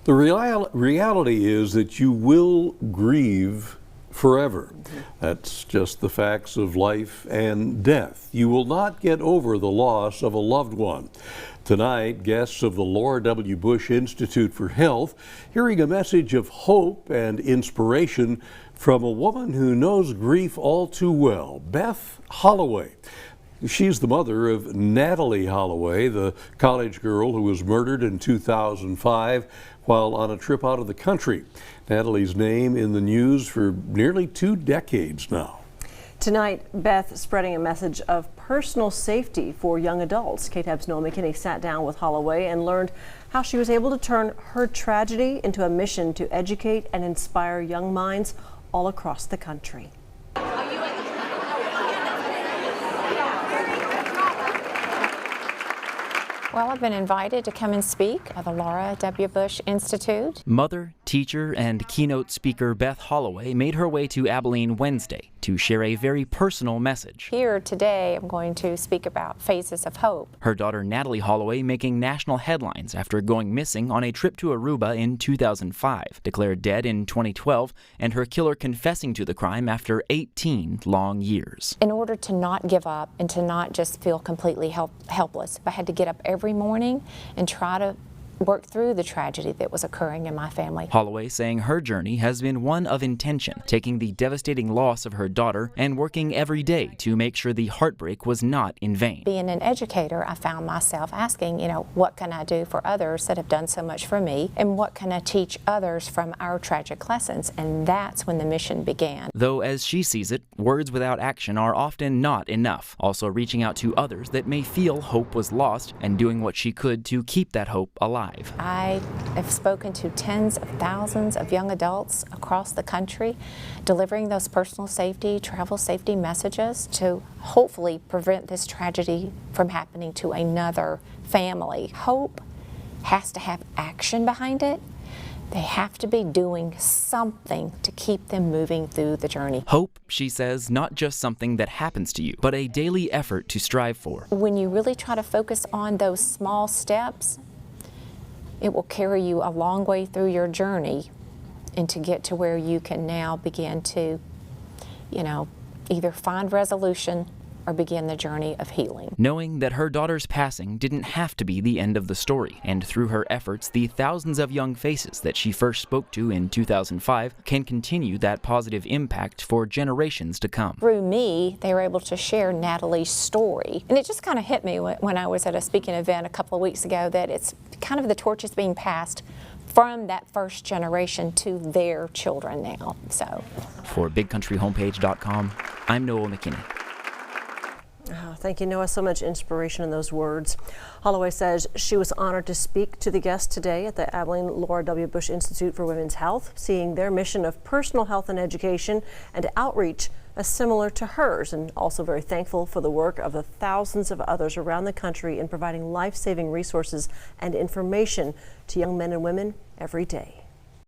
The reality is that you will grieve forever. That's just the facts of life and death. You will not get over the loss of a loved one. Tonight, guests of the Laura W. Bush Institute for Health hearing a message of hope and inspiration from a woman who knows grief all too well, Beth Holloway. She's the mother of Natalee Holloway, the college girl who was murdered in 2005 while on a trip out of the country. Natalee's name in the news for nearly 2 decades now. Tonight, Beth spreading a message of personal safety for young adults. KTAB's Noah McKinney sat down with Holloway and learned how she was able to turn her tragedy into a mission to educate and inspire young minds all across the country. Well, I've been invited to come and speak at the Laura W. Bush Institute. Mother, teacher, and keynote speaker Beth Holloway made her way to Abilene Wednesday to share a very personal message. Here today, I'm going to speak about phases of hope. Her daughter Natalee Holloway making national headlines after going missing on a trip to Aruba in 2005, declared dead in 2012, and her killer confessing to the crime after 18 long years. In order to not give up and to not just feel completely helpless, I had to get up every morning and try to work through the tragedy that was occurring in my family. Holloway saying her journey has been one of intention, taking the devastating loss of her daughter and working every day to make sure the heartbreak was not in vain. Being an educator, I found myself asking, what can I do for others that have done so much for me, and what can I teach others from our tragic lessons? And that's when the mission began. Though as she sees it, words without action are often not enough. Also reaching out to others that may feel hope was lost and doing what she could to keep that hope alive. I have spoken to tens of thousands of young adults across the country, delivering those personal safety, travel safety messages to hopefully prevent this tragedy from happening to another family. Hope has to have action behind it. They have to be doing something to keep them moving through the journey. Hope, she says, not just something that happens to you, but a daily effort to strive for. When you really try to focus on those small steps, it will carry you a long way through your journey and to get to where you can now begin to, either find resolution or begin the journey of healing. Knowing that her daughter's passing didn't have to be the end of the story, and through her efforts, the thousands of young faces that she first spoke to in 2005 can continue that positive impact for generations to come. Through me, they were able to share Natalee's story. And it just kind of hit me when I was at a speaking event a couple of weeks ago that it's kind of the torch is being passed from that first generation to their children now. So, for BigCountryHomepage.com, I'm Noah McKinney. Oh, thank you, Noah. So much inspiration in those words. Holloway says she was honored to speak to the guests today at the Abilene Laura W. Bush Institute for Women's Health, seeing their mission of personal health and education and outreach as similar to hers, and also very thankful for the work of the thousands of others around the country in providing life-saving resources and information to young men and women every day.